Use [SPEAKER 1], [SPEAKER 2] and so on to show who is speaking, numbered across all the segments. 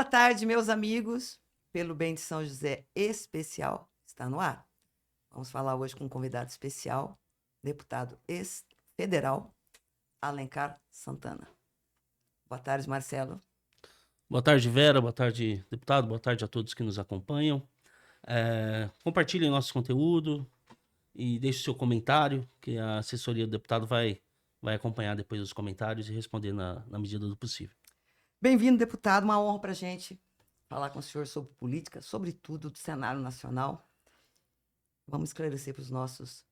[SPEAKER 1] tarde, meus amigos. Pelo Bem de São José especial está no ar. Vamos falar hoje com um convidado especial, deputado ex-federal, Alencar Santana. Boa tarde, Marcelo.
[SPEAKER 2] Boa tarde, Vera. Boa tarde, deputado. Boa tarde a todos que nos acompanham. Compartilhem nosso conteúdo e deixe seu comentário, que a assessoria do deputado vai acompanhar depois os comentários e responder na medida do possível.
[SPEAKER 1] Bem-vindo, deputado. Uma honra para a gente falar com o senhor sobre política, sobretudo do cenário nacional. Vamos esclarecer para os nossos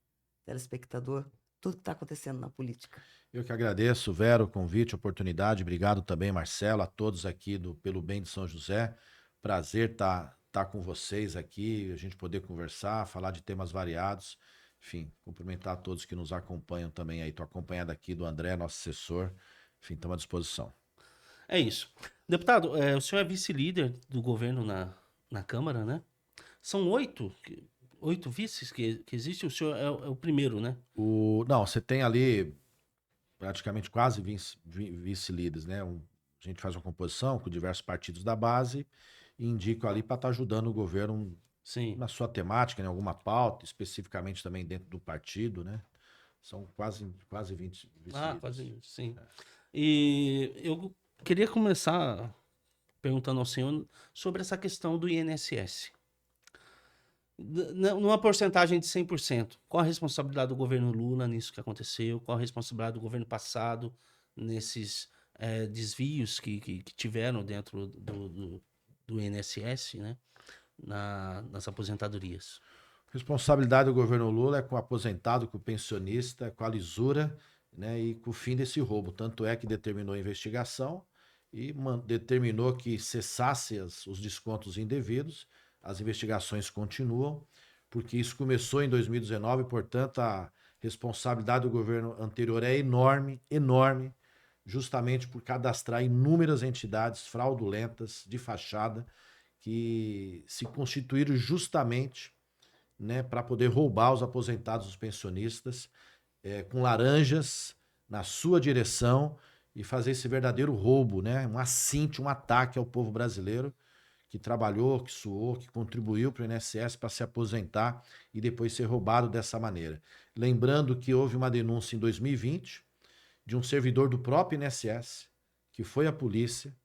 [SPEAKER 1] telespectadores tudo que está acontecendo na política.
[SPEAKER 3] Eu que agradeço, Vera, o convite, a oportunidade. Obrigado também, Marcelo, a todos aqui do Pelo Bem de São José. Prazer estar com vocês aqui, a gente poder conversar, falar de temas variados. Enfim, cumprimentar a todos que nos acompanham também aí. Estou acompanhado aqui do André, nosso assessor. Enfim, estamos à disposição.
[SPEAKER 2] É isso. Deputado, o senhor é vice-líder do governo na Câmara, né? São 8 vices que existem, o senhor é o primeiro, né?
[SPEAKER 3] Não, você tem ali praticamente quase vice-líderes, né? A gente faz uma composição com diversos partidos da base e indico ali para estar ajudando o governo
[SPEAKER 2] Sim.
[SPEAKER 3] na sua temática, em alguma pauta, especificamente também dentro do partido, né? São quase 20 vice-líderes.
[SPEAKER 2] Quase, sim. E eu queria começar perguntando ao senhor sobre essa questão do INSS. Numa porcentagem de 100%, qual a responsabilidade do governo Lula nisso que aconteceu? Qual a responsabilidade do governo passado nesses desvios que tiveram dentro do INSS, né? Nas aposentadorias?
[SPEAKER 3] Responsabilidade do governo Lula é com o aposentado, com o pensionista, com a lisura, né, e com o fim desse roubo. Tanto é que determinou a investigação e determinou que cessasse os descontos indevidos. As investigações continuam, porque isso começou em 2019, portanto, a responsabilidade do governo anterior é enorme, enorme, justamente por cadastrar inúmeras entidades fraudulentas de fachada que se constituíram justamente, né, para poder roubar os aposentados, os pensionistas, com laranjas na sua direção e fazer esse verdadeiro roubo, né, um assinte, um ataque ao povo brasileiro que trabalhou, que suou, que contribuiu para o INSS para se aposentar e depois ser roubado dessa maneira. Lembrando que houve uma denúncia em 2020 de um servidor do próprio INSS que foi à polícia,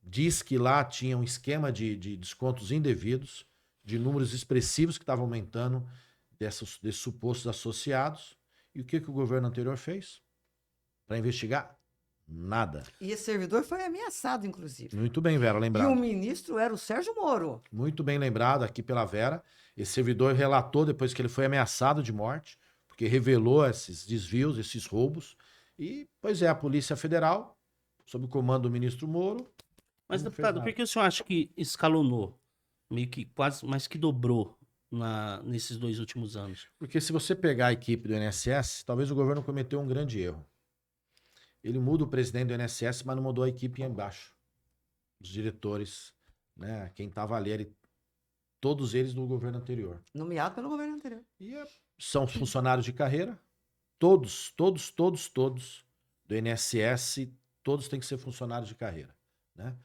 [SPEAKER 3] diz que lá tinha um esquema de descontos indevidos, de números expressivos que estavam aumentando desses supostos associados. E o que o governo anterior fez? Para investigar? Nada.
[SPEAKER 1] E esse servidor foi ameaçado, inclusive.
[SPEAKER 3] Muito bem, Vera, lembrado.
[SPEAKER 1] E o ministro era o Sérgio Moro.
[SPEAKER 3] Muito bem lembrado aqui pela Vera. Esse servidor relatou depois que ele foi ameaçado de morte, porque revelou esses desvios, esses roubos. E, pois é, a Polícia Federal, sob o comando do ministro Moro.
[SPEAKER 2] Mas, deputado, por que o senhor acha que escalonou? Meio que quase, mas que dobrou nesses 2 últimos anos?
[SPEAKER 3] Porque se você pegar a equipe do INSS, talvez o governo cometeu um grande erro. Ele muda o presidente do INSS, mas não mudou a equipe embaixo. Os diretores, né? Quem estava ali, todos eles do governo anterior.
[SPEAKER 1] Nomeado pelo governo anterior.
[SPEAKER 3] E são funcionários de carreira. Todos do INSS, todos têm que ser funcionários de carreira, né?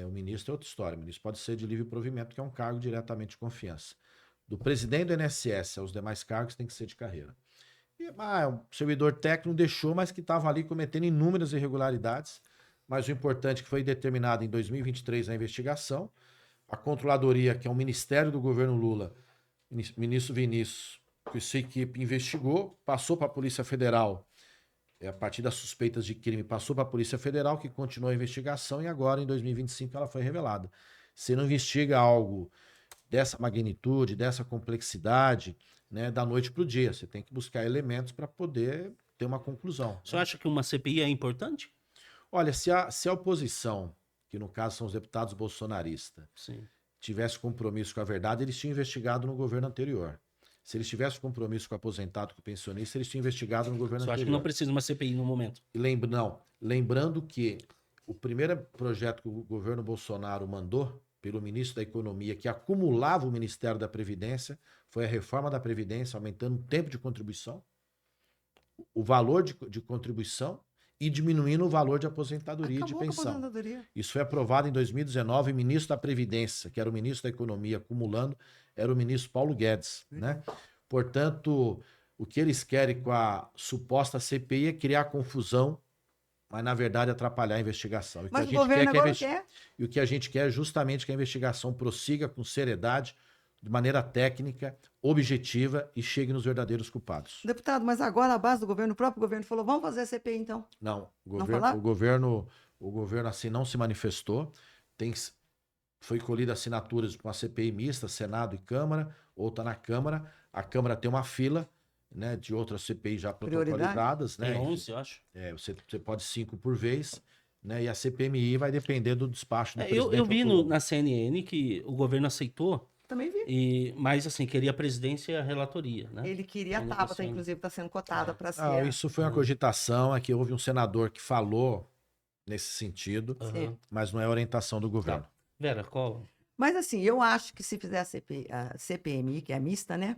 [SPEAKER 3] O ministro é outra história. O ministro pode ser de livre provimento, que é um cargo diretamente de confiança. Do presidente do INSS aos demais cargos tem que ser de carreira. E, o servidor técnico deixou, mas que estava ali cometendo inúmeras irregularidades. Mas o importante é que foi determinado em 2023 a investigação. A controladoria, que é o ministério do governo Lula, ministro Vinícius, que sua equipe investigou, passou para a Polícia Federal, a partir das suspeitas de crime, passou para a Polícia Federal, que continuou a investigação, e agora, em 2025, ela foi revelada. Você não investiga algo dessa magnitude, dessa complexidade, né, da noite para o dia. Você tem que buscar elementos para poder ter uma conclusão.
[SPEAKER 2] O senhor acha que uma CPI é importante?
[SPEAKER 3] Olha, se a oposição, que no caso são os deputados bolsonaristas,
[SPEAKER 2] Sim,
[SPEAKER 3] tivesse compromisso com a verdade, eles tinham investigado no governo anterior. Se eles tivessem compromisso com o aposentado, com o pensionista, eles tinham investigado no governo anterior.
[SPEAKER 2] Você acha que não precisa de uma CPI no momento?
[SPEAKER 3] Lembrando que o primeiro projeto que o governo Bolsonaro mandou pelo ministro da Economia, que acumulava o Ministério da Previdência, foi a reforma da Previdência, aumentando o tempo de contribuição, o valor de contribuição e diminuindo o valor de aposentadoria e de
[SPEAKER 1] Acabou com a
[SPEAKER 3] pensão.
[SPEAKER 1] aposentadoria.
[SPEAKER 3] Isso foi aprovado em 2019, o ministro da Previdência, que era o ministro da Economia acumulando, era o ministro Paulo Guedes, né? Portanto, o que eles querem com a suposta CPI é criar confusão, mas na verdade atrapalhar a investigação.
[SPEAKER 1] Mas o governo agora quer.
[SPEAKER 3] E o que a gente quer é justamente que a investigação prossiga com seriedade, de maneira técnica, objetiva e chegue nos verdadeiros culpados.
[SPEAKER 1] Deputado, mas agora a base do governo, o próprio governo falou, vamos fazer a CPI então.
[SPEAKER 3] Não,
[SPEAKER 1] Não falar?
[SPEAKER 3] o governo assim não se manifestou. Foi colhida assinaturas com a CPI mista, Senado e Câmara, outra na Câmara. A Câmara tem uma fila, né, de outras CPI já protocolizadas, né?
[SPEAKER 2] Tem 11, eu acho.
[SPEAKER 3] Você pode 5 por vez, né? E a CPMI vai depender do despacho do presidente.
[SPEAKER 2] Eu vi na CNN que o governo aceitou,
[SPEAKER 1] Também vi.
[SPEAKER 2] mas assim, queria a presidência e a relatoria, né?
[SPEAKER 1] Ele queria a
[SPEAKER 2] Tá
[SPEAKER 1] Tabata,
[SPEAKER 2] negociando.
[SPEAKER 1] inclusive, está sendo cotada para ser.
[SPEAKER 3] Não, isso foi uma cogitação, é que houve um senador que falou nesse sentido,
[SPEAKER 2] Aham.
[SPEAKER 3] mas não é orientação do governo.
[SPEAKER 2] Vera, qual?
[SPEAKER 1] Mas assim, eu acho que se fizer a CPMI, que é mista, né?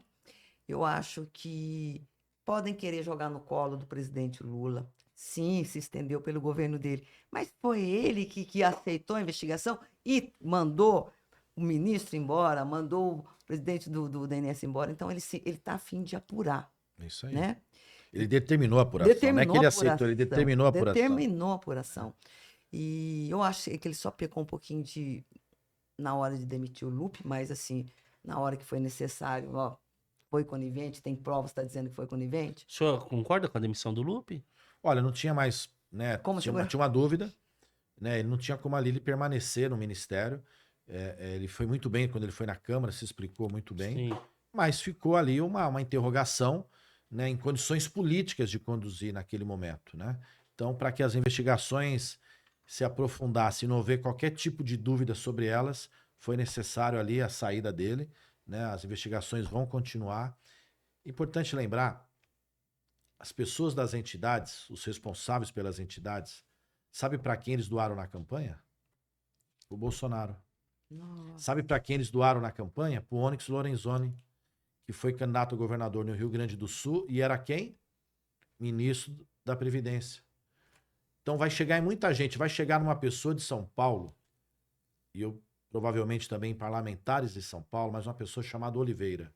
[SPEAKER 1] Eu acho que podem querer jogar no colo do presidente Lula. Sim, se estendeu pelo governo dele. Mas foi ele que aceitou a investigação e mandou o ministro embora, mandou o presidente do DNS embora. Então, ele está a fim de apurar,
[SPEAKER 3] É isso aí.
[SPEAKER 1] né?
[SPEAKER 3] Ele determinou a apuração. Não é que ele
[SPEAKER 1] a
[SPEAKER 3] aceitou, ele determinou a apuração.
[SPEAKER 1] Determinou a apuração. E eu acho que ele só pecou um pouquinho na hora de demitir o Lupe, mas assim, na hora que foi necessário, ó, foi conivente, tem provas, está dizendo que foi conivente.
[SPEAKER 2] O senhor concorda com a demissão do Lupe?
[SPEAKER 3] Olha, não tinha mais, né?
[SPEAKER 1] Como
[SPEAKER 3] tinha
[SPEAKER 1] segurança?
[SPEAKER 3] uma dúvida, né? Ele não tinha como ali ele permanecer no ministério. Ele foi muito bem quando ele foi na Câmara, se explicou muito bem.
[SPEAKER 2] Sim.
[SPEAKER 3] Mas ficou ali uma interrogação, né, em condições políticas de conduzir naquele momento, né? Então, para que as investigações se aprofundassem e não houver qualquer tipo de dúvida sobre elas, foi necessário ali a saída dele, né? As investigações vão continuar. Importante lembrar, as pessoas das entidades, os responsáveis pelas entidades, sabe para quem eles doaram na campanha? O Bolsonaro.
[SPEAKER 1] Nossa.
[SPEAKER 3] Sabe para quem eles doaram na campanha? Para o Onyx Lorenzoni, que foi candidato a governador no Rio Grande do Sul e era quem? Ministro da Previdência. Então vai chegar em muita gente, vai chegar numa pessoa de São Paulo, e eu provavelmente também parlamentares de São Paulo, mas uma pessoa chamada Oliveira,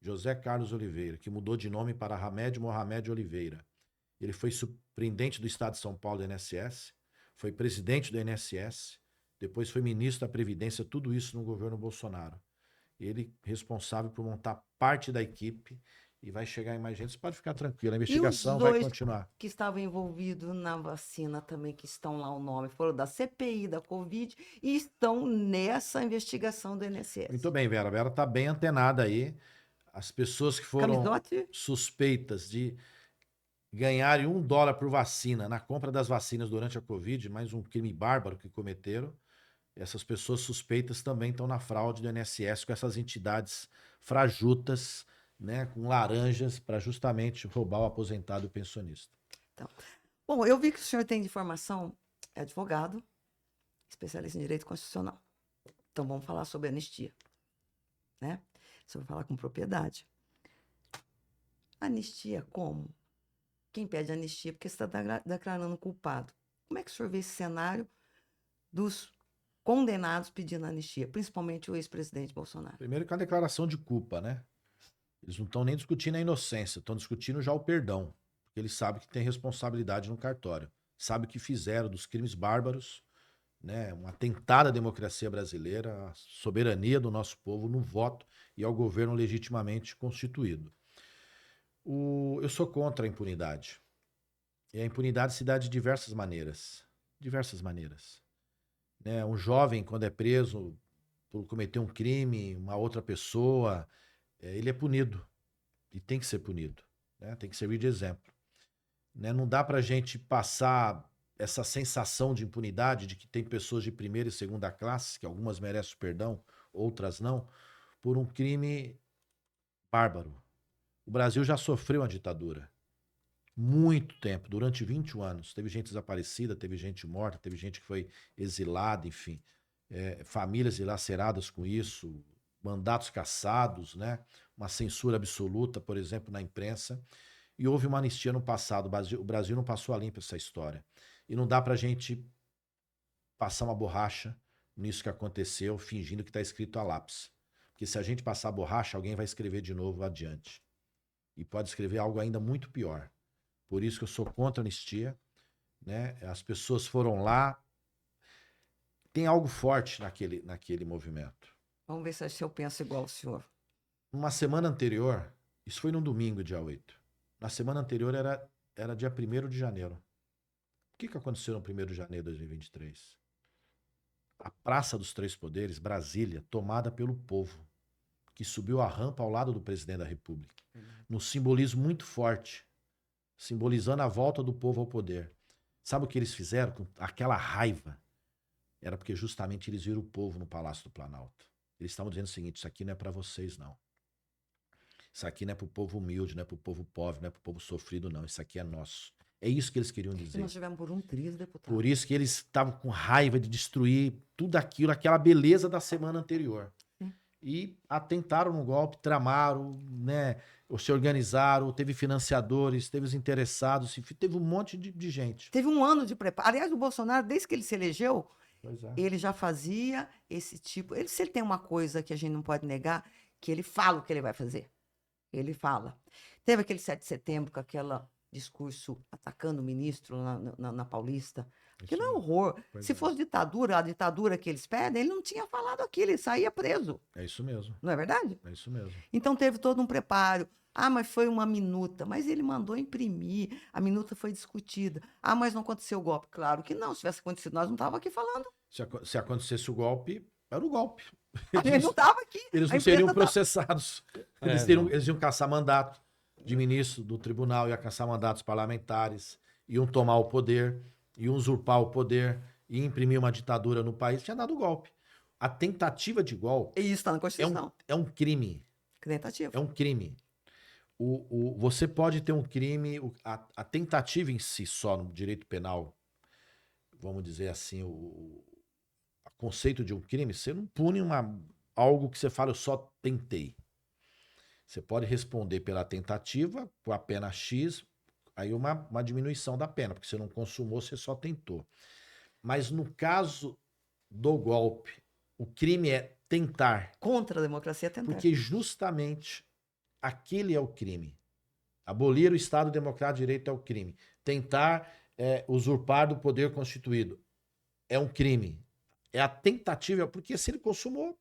[SPEAKER 3] José Carlos Oliveira, que mudou de nome para Hamed Mohamed Oliveira. Ele foi superintendente do Estado de São Paulo do INSS, foi presidente do INSS, depois foi ministro da Previdência, tudo isso no governo Bolsonaro. Ele responsável por montar parte da equipe e vai chegar em mais gente. Você pode ficar tranquilo, a investigação vai continuar.
[SPEAKER 1] Que estavam envolvidos na vacina também, que estão lá o nome, foram da CPI, da Covid, e estão nessa investigação do INSS.
[SPEAKER 3] Muito bem, Vera. A Vera está bem antenada aí. As pessoas que foram
[SPEAKER 1] Camisote?
[SPEAKER 3] suspeitas de ganharem $1 por vacina na compra das vacinas durante a Covid, mais um crime bárbaro que cometeram. Essas pessoas suspeitas também estão na fraude do INSS com essas entidades frajutas, né, com laranjas, para justamente roubar o aposentado e o pensionista.
[SPEAKER 1] Então, bom, eu vi que o senhor tem de formação, é advogado, especialista em direito constitucional. Então, vamos falar sobre anistia, né? O senhor vai falar com propriedade. Anistia como? Quem pede anistia porque você está declarando culpado. Como é que o senhor vê esse cenário dos condenados pedindo anistia, principalmente o ex-presidente Bolsonaro?
[SPEAKER 3] Primeiro que é uma declaração de culpa, né? Eles não estão nem discutindo a inocência, estão discutindo já o perdão. Porque eles sabem que tem responsabilidade no cartório. Sabem que fizeram dos crimes bárbaros, né, um atentado à democracia brasileira, à soberania do nosso povo no voto e ao governo legitimamente constituído. Eu sou contra a impunidade. E a impunidade se dá de diversas maneiras. Diversas maneiras. Né? Um jovem, quando é preso por cometer um crime, uma outra pessoa, ele é punido. E tem que ser punido. Né? Tem que servir de exemplo. Né? Não dá pra gente passar essa sensação de impunidade, de que tem pessoas de primeira e segunda classe, que algumas merecem perdão, outras não, por um crime bárbaro. O Brasil já sofreu uma ditadura. Muito tempo, durante 21 anos. Teve gente desaparecida, teve gente morta, teve gente que foi exilada, enfim. Famílias dilaceradas com isso, mandatos cassados, né? Uma censura absoluta, por exemplo, na imprensa. e houve uma anistia no passado. O Brasil não passou a limpo essa história. E não dá pra gente passar uma borracha nisso que aconteceu, fingindo que está escrito a lápis. Porque se a gente passar a borracha, alguém vai escrever de novo adiante. E pode escrever algo ainda muito pior. Por isso que eu sou contra a anistia, né? As pessoas foram lá. Tem algo forte naquele movimento.
[SPEAKER 1] Vamos ver se eu penso igual o senhor.
[SPEAKER 3] Numa semana anterior, isso foi num domingo, dia 8. Na semana anterior era dia 1º de janeiro. O que aconteceu no 1º de janeiro de 2023? A Praça dos Três Poderes, Brasília, tomada pelo povo, que subiu a rampa ao lado do presidente da República. Num simbolismo muito forte, simbolizando a volta do povo ao poder. Sabe o que eles fizeram com aquela raiva? Era porque justamente eles viram o povo no Palácio do Planalto. Eles estavam dizendo o seguinte: isso aqui não é para vocês, não. Isso aqui não é para o povo humilde, não é para o povo pobre, não é para o povo sofrido, não. Isso aqui é nosso. É isso que eles queriam
[SPEAKER 1] E
[SPEAKER 3] dizer.
[SPEAKER 1] nós tivemos por um triz, deputado.
[SPEAKER 3] Por isso que eles estavam com raiva de destruir tudo aquilo, aquela beleza da semana anterior. E atentaram no golpe, tramaram, né? Se organizaram, teve financiadores, teve os interessados, teve um monte de gente.
[SPEAKER 1] Teve um ano de preparo. Aliás, o Bolsonaro, desde que ele se elegeu,
[SPEAKER 3] Pois é.
[SPEAKER 1] ele já fazia esse tipo. Se ele tem uma coisa que a gente não pode negar, que ele fala o que ele vai fazer. Ele fala. Teve aquele 7 de setembro com aquele discurso atacando o ministro na Paulista. Aquilo é um horror. Se fosse ditadura, a ditadura que eles pedem, ele não tinha falado aquilo, ele saía preso.
[SPEAKER 3] É isso mesmo.
[SPEAKER 1] Não é verdade?
[SPEAKER 3] É isso mesmo.
[SPEAKER 1] Então teve todo um preparo. Ah, mas foi uma minuta. Mas ele mandou imprimir. A minuta foi discutida. Ah, mas não aconteceu o golpe. Claro que não. Se tivesse acontecido, nós não estávamos aqui falando.
[SPEAKER 3] Se acontecesse o golpe, era o golpe.
[SPEAKER 1] A gente não estava aqui.
[SPEAKER 3] Eles não seriam processados. Eles iam caçar mandato de ministro do tribunal, iam caçar mandatos parlamentares, iam tomar o poder, iam usurpar o poder, iam imprimir uma ditadura no país. Tinha dado golpe. A tentativa de golpe
[SPEAKER 1] E isso está na Constituição.
[SPEAKER 3] é um crime.
[SPEAKER 1] Tentativa.
[SPEAKER 3] É um crime. Você pode ter um crime, a tentativa em si só no direito penal, vamos dizer assim, o conceito de um crime, você não pune algo que você fala, eu só tentei. Você pode responder pela tentativa, com a pena X, aí uma diminuição da pena, porque você não consumou, você só tentou. Mas no caso do golpe, o crime é tentar.
[SPEAKER 1] Contra a democracia é tentar.
[SPEAKER 3] Porque justamente aquele é o crime. Abolir o Estado Democrático de Direito é o crime. Tentar usurpar do poder constituído é um crime. É a tentativa, porque se ele consumou,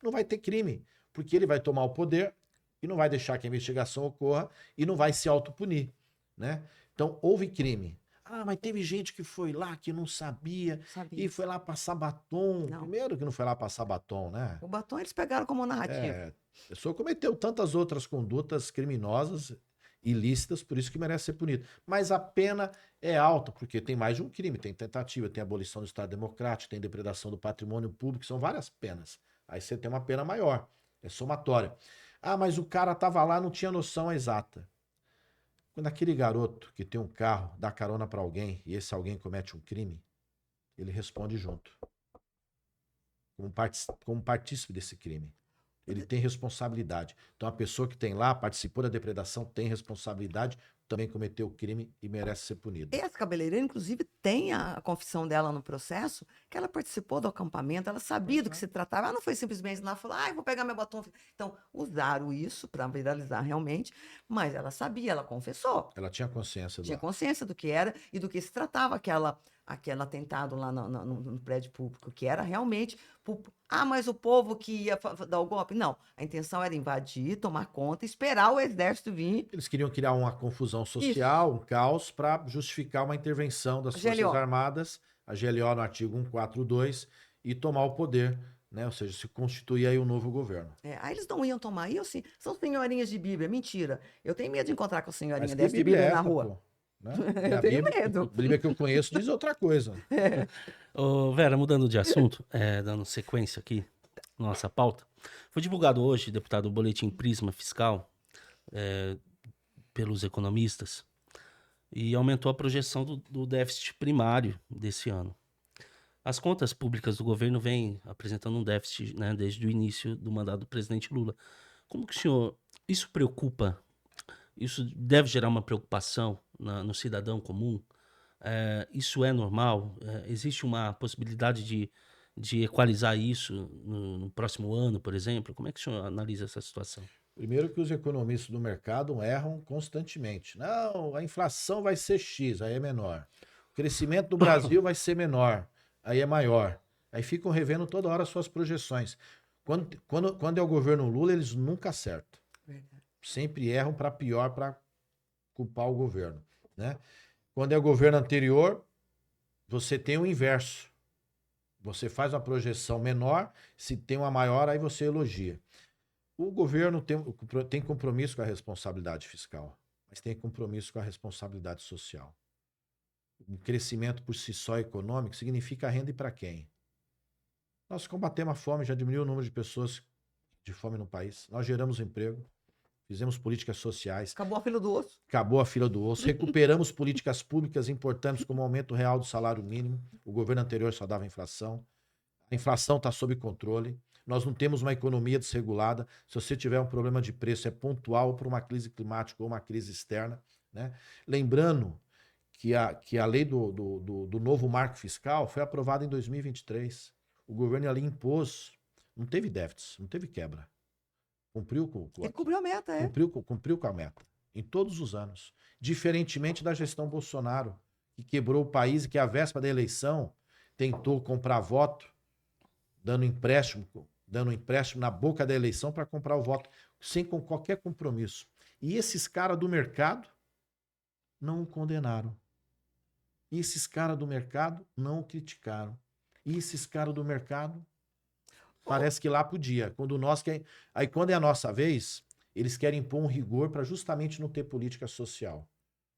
[SPEAKER 3] não vai ter crime. Porque ele vai tomar o poder e não vai deixar que a investigação ocorra e não vai se autopunir, né? Então, houve crime. Ah, mas teve gente que foi lá que não sabia e foi lá passar batom.
[SPEAKER 1] Não.
[SPEAKER 3] Primeiro que não foi lá passar batom, né?
[SPEAKER 1] O batom eles pegaram como narrativa.
[SPEAKER 3] A pessoa cometeu tantas outras condutas criminosas, ilícitas, por isso que merece ser punido. Mas a pena é alta, porque tem mais de um crime. Tem tentativa, tem abolição do Estado Democrático, tem depredação do patrimônio público, são várias penas. Aí você tem uma pena maior, é somatória. Ah, mas o cara estava lá, não tinha noção exata. Quando aquele garoto que tem um carro dá carona para alguém e esse alguém comete um crime, ele responde junto. Como partícipe desse crime. Ele tem responsabilidade. Então a pessoa que tem lá, participou da depredação, tem responsabilidade, também cometeu o crime e merece ser punida.
[SPEAKER 1] Essa cabeleireira, inclusive, tem a confissão dela no processo, que ela participou do acampamento, ela sabia do que se tratava. Ela não foi simplesmente lá e falou, vou pegar meu batom. Então, usaram isso para viralizar realmente, mas ela sabia, ela confessou.
[SPEAKER 3] Ela tinha consciência do
[SPEAKER 1] Tinha consciência do que era e do que se tratava aquele atentado lá no prédio público, que era realmente... mas o povo que ia dar o golpe. Não, a intenção era invadir, tomar conta, esperar o exército vir.
[SPEAKER 3] Eles queriam criar uma confusão social, um caos, para justificar uma intervenção das Forças Armadas, a GLO no artigo 142, e tomar o poder, né? Ou seja, se constituir aí um novo governo.
[SPEAKER 1] Aí eles não iam tomar, iam sim. São senhorinhas de Bíblia, mentira. Eu tenho medo de encontrar com a senhorinha dessa de Bíblia na rua.
[SPEAKER 3] Pô. Né?
[SPEAKER 1] Eu tenho medo.
[SPEAKER 3] A Bíblia que eu conheço diz outra coisa.
[SPEAKER 2] Ô, Vera, mudando de assunto, dando sequência aqui, nossa pauta. Foi divulgado hoje, deputado, o boletim Prisma Fiscal pelos economistas e aumentou a projeção do déficit primário desse ano. As contas públicas do governo vêm apresentando um déficit, né, desde o início do mandato do presidente Lula. Como que o senhor... Isso preocupa isso deve gerar uma preocupação no cidadão comum. Isso é normal? Existe uma possibilidade de equalizar isso no próximo ano, por exemplo? Como é que o senhor analisa essa situação?
[SPEAKER 3] Primeiro que os economistas do mercado erram constantemente. Não, a inflação vai ser X, aí é menor. O crescimento do Brasil vai ser menor, aí é maior. Aí ficam revendo toda hora suas projeções. Quando é o governo Lula, eles nunca acertam.
[SPEAKER 1] Verdade.
[SPEAKER 3] Sempre erram para pior, para culpar o governo, né? Quando é o governo anterior, você tem o inverso. Você faz uma projeção menor, se tem uma maior, aí você elogia. O governo tem compromisso com a responsabilidade fiscal, mas tem compromisso com a responsabilidade social. O crescimento por si só econômico significa renda e para quem? Nós combatemos a fome, já diminuiu o número de pessoas de fome no país. Nós geramos emprego, fizemos políticas sociais.
[SPEAKER 1] Acabou a fila do osso.
[SPEAKER 3] Acabou a fila do osso. Recuperamos políticas públicas importantes como o aumento real do salário mínimo. O governo anterior só dava inflação. A inflação está sob controle. Nós não temos uma economia desregulada. Se você tiver um problema de preço, é pontual por uma crise climática ou uma crise externa, né? Lembrando que a lei do novo marco fiscal foi aprovada em 2023. O governo ali impôs, não teve déficit, não teve quebra. Cumpriu
[SPEAKER 1] Ele cumpriu a meta, é.
[SPEAKER 3] Cumpriu com a meta, em todos os anos. Diferentemente da gestão Bolsonaro, que quebrou o país e que, à véspera da eleição, tentou comprar voto, dando empréstimo na boca da eleição para comprar o voto, sem com qualquer compromisso. E esses caras do mercado não o condenaram. E esses caras do mercado não o criticaram. E esses caras do mercado, parece que lá podia. Aí quando é a nossa vez, eles querem impor um rigor para justamente não ter política social.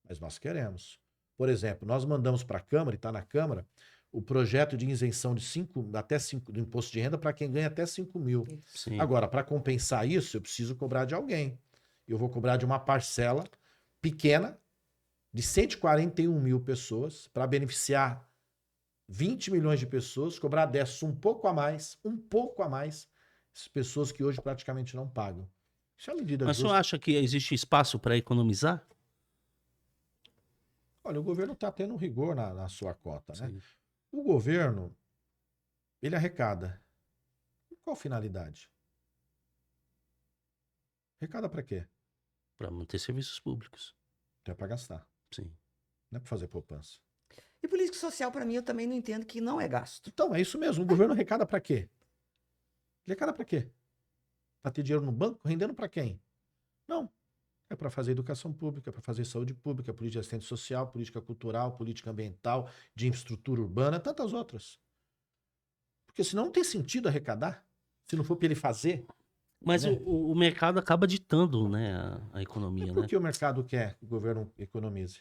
[SPEAKER 3] Mas nós queremos. Por exemplo, nós mandamos para a Câmara, e está na Câmara, o projeto de isenção de até 5 do imposto de renda para quem ganha até 5 mil.
[SPEAKER 2] Sim.
[SPEAKER 3] Agora, para compensar isso, eu preciso cobrar de alguém. Eu vou cobrar de uma parcela pequena de 141 mil pessoas para beneficiar 20 milhões de pessoas, cobrar dessas um pouco a mais, essas pessoas que hoje praticamente não pagam. Isso é uma medida
[SPEAKER 2] Mas o
[SPEAKER 3] justa.
[SPEAKER 2] senhor acha que existe espaço para economizar?
[SPEAKER 3] Olha, o governo está tendo um rigor na sua cota, né?
[SPEAKER 2] Sim.
[SPEAKER 3] O governo, ele arrecada. Qual finalidade? Arrecada para quê?
[SPEAKER 2] Para manter serviços públicos.
[SPEAKER 3] Então é para gastar,
[SPEAKER 2] Sim.
[SPEAKER 3] não é para fazer poupança.
[SPEAKER 1] E política social, para mim, eu também não entendo que não é gasto.
[SPEAKER 3] Então, é isso mesmo. O governo arrecada para quê? Ele arrecada para quê? Para ter dinheiro no banco? Rendendo para quem? Não. É para fazer educação pública, para fazer saúde pública, política de assistência social, política cultural, política ambiental, de infraestrutura urbana, tantas outras. Porque senão não tem sentido arrecadar, se não for para ele fazer.
[SPEAKER 2] Mas
[SPEAKER 3] Né?
[SPEAKER 2] o mercado acaba ditando, né, a economia,
[SPEAKER 3] E por
[SPEAKER 2] né?
[SPEAKER 3] que o mercado quer que o governo economize?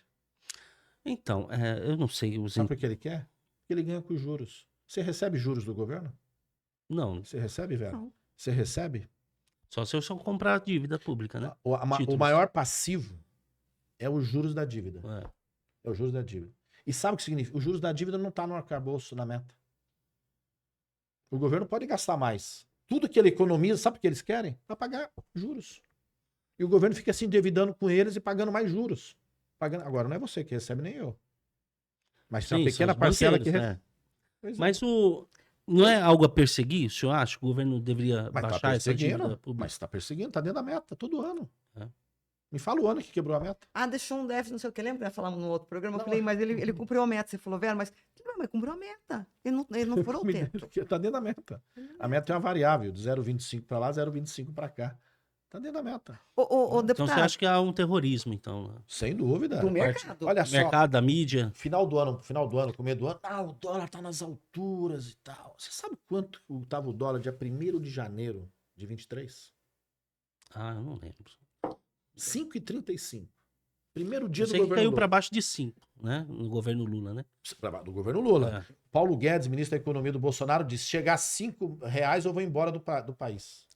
[SPEAKER 2] Então, eu não sei.
[SPEAKER 3] Sabe por que ele quer? Porque ele ganha com os juros. Você recebe juros do governo?
[SPEAKER 2] Não,
[SPEAKER 3] Você recebe, Vera?
[SPEAKER 1] Não.
[SPEAKER 3] Você recebe?
[SPEAKER 2] só se eu só comprar dívida pública, né?
[SPEAKER 3] O
[SPEAKER 2] Títulos.
[SPEAKER 3] maior passivo é os juros da dívida.
[SPEAKER 2] É.
[SPEAKER 3] É os juros da dívida. E sabe o que significa? Os juros da dívida não está no arcabouço, na meta. O governo pode gastar mais. Tudo que ele economiza, sabe o que eles querem? Para pagar juros. E o governo fica se endividando com eles e pagando mais juros. Agora, não é você que recebe, nem eu. Mas tem uma
[SPEAKER 2] Sim,
[SPEAKER 3] pequena
[SPEAKER 2] são os
[SPEAKER 3] parcela que
[SPEAKER 2] banqueiros,
[SPEAKER 3] recebe.
[SPEAKER 2] né? Mas não é algo a perseguir, o senhor acha? O governo deveria
[SPEAKER 3] Mas tá
[SPEAKER 2] baixar essa dívida
[SPEAKER 3] perseguindo.
[SPEAKER 2] pública?
[SPEAKER 3] Mas está perseguindo, está dentro da meta, todo ano.
[SPEAKER 2] É.
[SPEAKER 3] Me fala o ano que quebrou a meta.
[SPEAKER 1] Ah, deixou um déficit, não sei o que. Lembra que nós falamos no outro programa? Eu
[SPEAKER 3] Não.
[SPEAKER 1] falei, mas ele cumpriu a meta. Você falou, Vera, mas cumpriu a meta. Ele não furou o teto.
[SPEAKER 3] Está dentro da meta. A meta é uma variável, de 0,25 para lá, 0,25 para cá. Está dentro da meta.
[SPEAKER 1] Ô,
[SPEAKER 2] Então
[SPEAKER 1] deputado,
[SPEAKER 2] você acha que há um terrorismo, então? Né?
[SPEAKER 3] Sem dúvida.
[SPEAKER 1] do mercado.
[SPEAKER 3] Olha só,
[SPEAKER 2] Mercado, da mídia.
[SPEAKER 3] final do ano, começo do ano, o dólar tá nas alturas e tal. Você sabe quanto estava o dólar dia 1º de janeiro de 23?
[SPEAKER 2] Ah, eu não lembro.
[SPEAKER 3] 5,35. Primeiro dia
[SPEAKER 2] Eu
[SPEAKER 3] do
[SPEAKER 2] sei que
[SPEAKER 3] governo
[SPEAKER 2] caiu
[SPEAKER 3] Lula.
[SPEAKER 2] para baixo de 5, né? No governo Lula, né?
[SPEAKER 3] Do governo Lula.
[SPEAKER 2] É.
[SPEAKER 3] Paulo Guedes, ministro da Economia do Bolsonaro, disse: chegar a R$5 eu vou embora do país.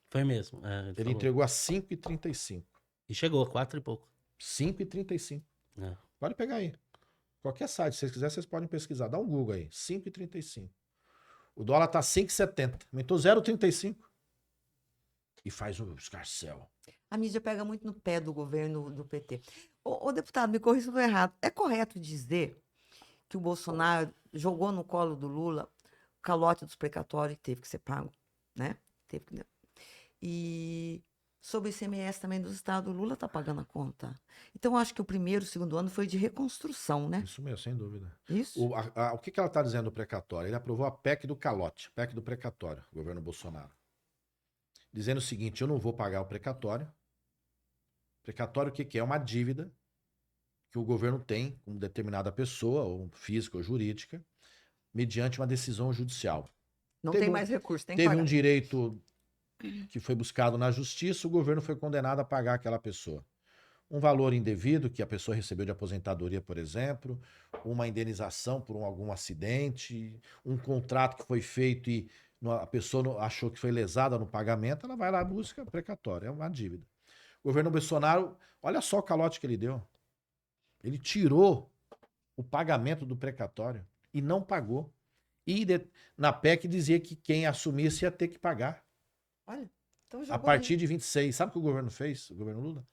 [SPEAKER 2] Foi mesmo.
[SPEAKER 3] Ele
[SPEAKER 2] falou.
[SPEAKER 3] entregou a 5,35.
[SPEAKER 2] E chegou a 4 e pouco.
[SPEAKER 3] 5,35.
[SPEAKER 2] É.
[SPEAKER 3] Pode pegar aí. Qualquer site, se vocês quiserem, vocês podem pesquisar. Dá um Google aí. 5,35. O dólar tá 5,70. Aumentou 0,35. E faz o escarcel.
[SPEAKER 1] A mídia pega muito no pé do governo do PT. Ô, deputado, me corrija se eu estou errado. É correto dizer que o Bolsonaro jogou no colo do Lula o calote dos precatórios que teve que ser pago, né? Teve que... E sobre o ICMS também dos estados, o Lula está pagando a conta. Então, eu acho que o primeiro, o segundo ano foi de reconstrução, né?
[SPEAKER 3] Isso mesmo, sem dúvida.
[SPEAKER 1] Isso?
[SPEAKER 3] O que ela está dizendo do precatório? Ele aprovou a PEC do calote, PEC do precatório, o governo Bolsonaro. Dizendo o seguinte, eu não vou pagar o precatório. Precatório o que que é? Uma dívida que o governo tem com determinada pessoa, ou física ou jurídica, mediante uma decisão judicial.
[SPEAKER 1] Não
[SPEAKER 3] Teve
[SPEAKER 1] tem
[SPEAKER 3] um-
[SPEAKER 1] mais recurso, tem que
[SPEAKER 3] Teve
[SPEAKER 1] pagar.
[SPEAKER 3] um direito que foi buscado na justiça, o governo foi condenado a pagar aquela pessoa. Um valor indevido que a pessoa recebeu de aposentadoria, por exemplo, uma indenização por algum acidente, um contrato que foi feito e a pessoa achou que foi lesada no pagamento, ela vai lá e busca precatório, é uma dívida. O governo Bolsonaro, olha só o calote que ele deu. Ele tirou o pagamento do precatório e não pagou. E na PEC dizia que quem assumisse ia ter que pagar.
[SPEAKER 1] Olha, então
[SPEAKER 3] A
[SPEAKER 1] jogou
[SPEAKER 3] partir de 26. Sabe o que o governo fez? O governo Lula?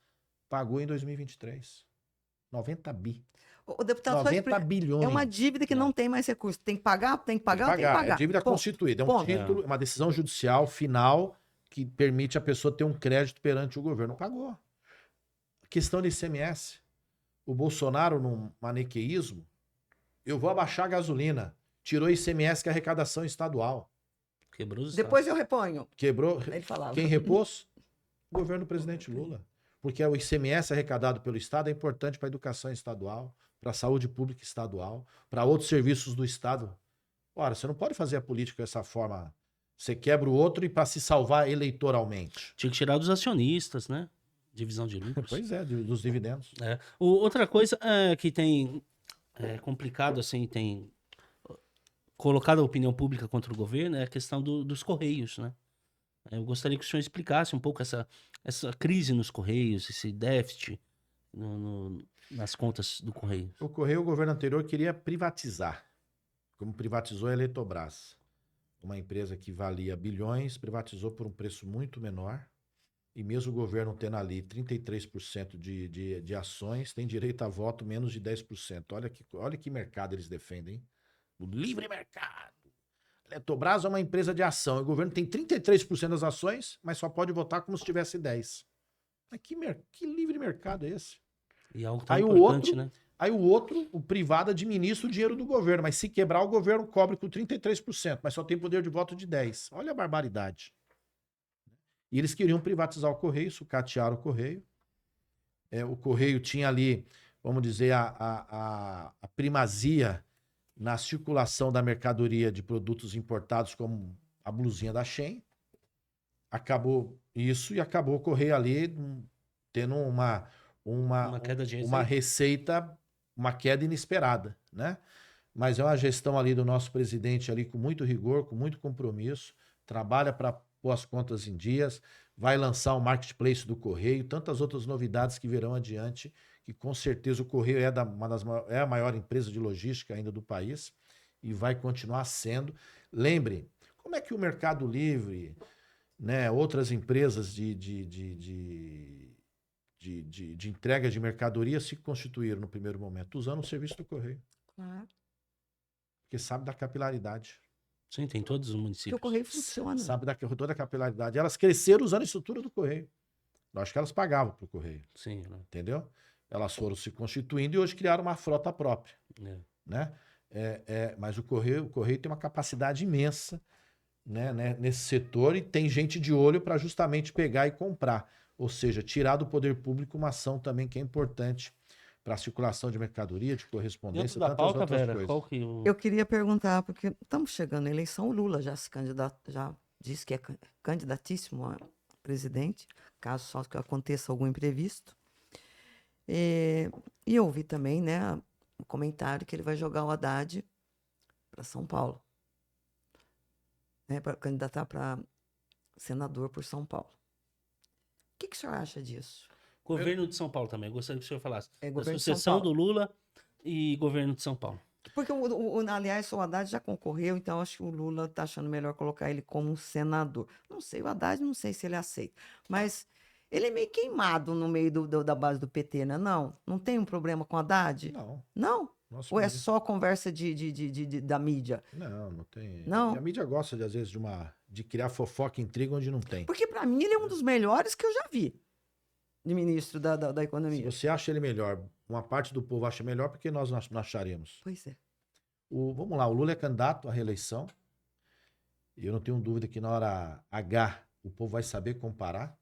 [SPEAKER 3] Pagou em 2023. 90 bi.
[SPEAKER 1] O deputado só
[SPEAKER 3] 90
[SPEAKER 1] explica.
[SPEAKER 3] bilhões.
[SPEAKER 1] É uma dívida que não tem mais recurso. Tem que pagar, tem que
[SPEAKER 3] Tem que
[SPEAKER 1] pagar, tem que pagar.
[SPEAKER 3] É dívida
[SPEAKER 1] Ponto.
[SPEAKER 3] constituída. É um
[SPEAKER 1] Ponto.
[SPEAKER 3] título, uma decisão judicial final que permite a pessoa ter um crédito perante o governo. Pagou. Questão de ICMS. O Bolsonaro, num maniqueísmo, eu vou abaixar a gasolina. Tirou ICMS, que é arrecadação estadual.
[SPEAKER 2] Quebrou os
[SPEAKER 1] Depois
[SPEAKER 2] estados.
[SPEAKER 1] eu reponho.
[SPEAKER 3] Quebrou.
[SPEAKER 1] Ele falava.
[SPEAKER 3] Quem repôs? O governo do presidente Lula. Porque o ICMS arrecadado pelo Estado é importante para a educação estadual, para a saúde pública estadual, para outros serviços do Estado. Ora, você não pode fazer a política dessa forma. Você quebra o outro e para se salvar eleitoralmente.
[SPEAKER 2] Tinha que tirar dos acionistas, né? Divisão de lucros.
[SPEAKER 3] Pois é, dos dividendos.
[SPEAKER 2] É. Outra coisa que tem complicado, assim, tem colocado a opinião pública contra o governo é a questão dos Correios, né? Eu gostaria que o senhor explicasse um pouco essa crise nos Correios, esse déficit nas contas do Correio.
[SPEAKER 3] O Correio, o governo anterior queria privatizar, como privatizou a Eletrobras. Uma empresa que valia bilhões, privatizou por um preço muito menor. E mesmo o governo tendo ali 33% de ações, tem direito a voto menos de 10%. Olha que mercado eles defendem, hein? O livre mercado. A Eletrobras é uma empresa de ação. O governo tem 33% das ações, mas só pode votar como se tivesse 10%. Mas que livre mercado é esse?
[SPEAKER 2] E algo tão
[SPEAKER 3] Aí
[SPEAKER 2] importante, né?
[SPEAKER 3] Aí o outro, o privado, administra o dinheiro do governo, mas se quebrar, o governo cobre com 33%, mas só tem poder de voto de 10%. Olha a barbaridade. E eles queriam privatizar o Correio, sucatearam o Correio. O Correio tinha ali, vamos dizer, a primazia na circulação da mercadoria de produtos importados, como a blusinha da Shein. Acabou isso e acabou o Correio ali tendo uma
[SPEAKER 2] queda de
[SPEAKER 3] uma receita, uma queda inesperada, né? Mas é uma gestão ali do nosso presidente ali com muito rigor, com muito compromisso, trabalha para pôr as contas em dias, vai lançar o marketplace do Correio, tantas outras novidades que virão adiante, que com certeza o Correio é a maior empresa de logística ainda do país e vai continuar sendo. Lembre, como é que o Mercado Livre, né, outras empresas de entrega de mercadoria se constituíram no primeiro momento, usando o serviço do Correio.
[SPEAKER 1] Claro.
[SPEAKER 3] Porque sabe da capilaridade.
[SPEAKER 2] Sim, tem todos os
[SPEAKER 1] Porque
[SPEAKER 2] municípios.
[SPEAKER 1] o Correio funciona.
[SPEAKER 3] Sabe toda a capilaridade. Elas cresceram usando a estrutura do Correio. Eu acho que elas pagavam para o Correio.
[SPEAKER 2] Sim, né?
[SPEAKER 3] Entendeu? Elas foram se constituindo e hoje criaram uma frota própria. Né? Mas o Correio tem uma capacidade imensa, né, nesse setor e tem gente de olho para justamente pegar e comprar. Ou seja, tirar do poder público uma ação também que é importante para a circulação de mercadoria, de correspondência,
[SPEAKER 2] Dentro da
[SPEAKER 3] tantas
[SPEAKER 2] pauta,
[SPEAKER 3] outras
[SPEAKER 2] Vera,
[SPEAKER 3] coisas.
[SPEAKER 2] qual que
[SPEAKER 1] Eu queria perguntar, porque estamos chegando na eleição, o Lula já se candidata, já disse que é candidatíssimo a presidente, caso só que aconteça algum imprevisto. E eu ouvi também, né, o comentário que ele vai jogar o Haddad para São Paulo, né, para candidatar para senador por São Paulo. O que o senhor acha disso?
[SPEAKER 2] Governo de São Paulo também. Eu gostaria que o senhor falasse.
[SPEAKER 1] É,
[SPEAKER 2] Da
[SPEAKER 1] governo de São
[SPEAKER 2] sucessão
[SPEAKER 1] Paulo.
[SPEAKER 2] do Lula e governo de São Paulo.
[SPEAKER 1] Porque, aliás, o Haddad já concorreu, então acho que o Lula está achando melhor colocar ele como um senador. Não sei, o Haddad não sei se ele aceita. Mas Ele é meio queimado no meio da base do PT, né? Não tem um problema com a Haddad?
[SPEAKER 3] Não.
[SPEAKER 1] Não?
[SPEAKER 3] Nossa,
[SPEAKER 1] Ou é
[SPEAKER 3] mas-
[SPEAKER 1] só conversa da mídia?
[SPEAKER 3] Não tem.
[SPEAKER 1] Não?
[SPEAKER 3] E a mídia gosta, às vezes, de criar fofoca e intriga onde não tem.
[SPEAKER 1] Porque pra mim ele é um dos melhores que eu já vi de ministro da
[SPEAKER 3] Se
[SPEAKER 1] Economia.
[SPEAKER 3] você acha ele melhor, uma parte do povo acha melhor, porque nós não acharemos.
[SPEAKER 1] Pois é.
[SPEAKER 3] Vamos lá, o Lula é candidato à reeleição. E eu não tenho dúvida que na hora H o povo vai saber comparar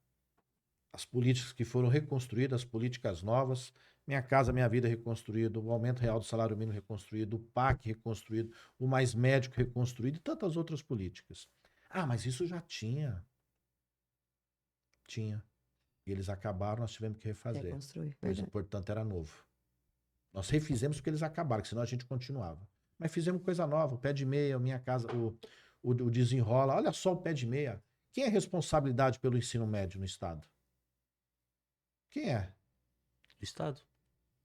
[SPEAKER 3] as políticas que foram reconstruídas, as políticas novas, Minha Casa Minha Vida reconstruído, o aumento real do salário mínimo reconstruído, o PAC reconstruído, o Mais Médico reconstruído e tantas outras políticas. Ah, mas isso já tinha. Tinha. E eles acabaram, nós tivemos que refazer.
[SPEAKER 1] Reconstruir.
[SPEAKER 3] Pois,
[SPEAKER 1] Verdade.
[SPEAKER 3] portanto, era novo. Nós refizemos porque eles acabaram, que senão a gente continuava. Mas fizemos coisa nova, o pé de meia, Minha Casa, o desenrola. Olha só o pé de meia. Quem é responsabilidade pelo ensino médio no Estado? Quem é?
[SPEAKER 2] Do Estado.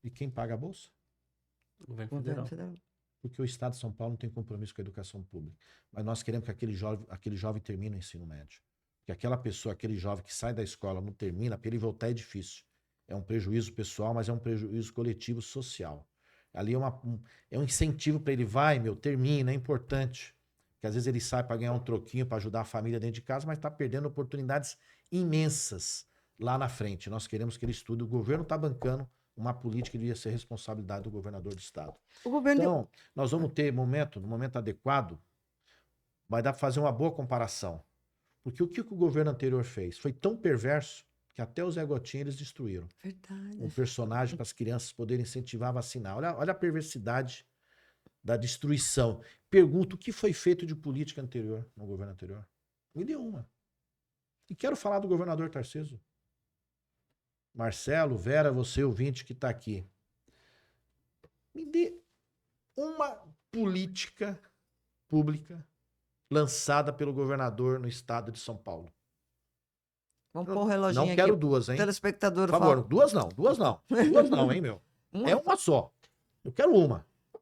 [SPEAKER 3] E quem paga a bolsa?
[SPEAKER 2] Governo
[SPEAKER 1] Governo
[SPEAKER 2] Federal.
[SPEAKER 1] federal.
[SPEAKER 3] Porque o Estado de São Paulo não tem compromisso com a educação pública. Mas nós queremos que aquele jovem termine o ensino médio. Que aquela pessoa, aquele jovem que sai da escola, não termina, para ele voltar é difícil. É um prejuízo pessoal, mas é um prejuízo coletivo social. Ali é um incentivo para ele, termina, é importante. Porque às vezes ele sai para ganhar um troquinho, para ajudar a família dentro de casa, mas está perdendo oportunidades imensas lá na frente. Nós queremos que ele estude. O governo está bancando uma política que devia ser responsabilidade do governador do estado.
[SPEAKER 1] O governo
[SPEAKER 3] Então, nós vamos ter no momento adequado, vai dar para fazer uma boa comparação. Porque o que o governo anterior fez foi tão perverso que até o Zé Gotinha eles destruíram.
[SPEAKER 1] Verdade.
[SPEAKER 3] Um personagem para as crianças poderem incentivar a vacinar. Olha a perversidade da destruição. Pergunto o que foi feito de política anterior, no governo anterior. Me dê uma. E quero falar do governador Tarcísio. Marcelo, Vera, você ouvinte que está aqui. Me dê uma política pública lançada pelo governador no estado de São Paulo.
[SPEAKER 1] Vamos pôr o reloginho
[SPEAKER 3] Não
[SPEAKER 1] aqui.
[SPEAKER 3] quero duas, hein?
[SPEAKER 1] Telespectador,
[SPEAKER 3] Por favor,
[SPEAKER 1] fala.
[SPEAKER 3] duas não, Duas não, hein, meu? É uma só. Eu quero uma. Por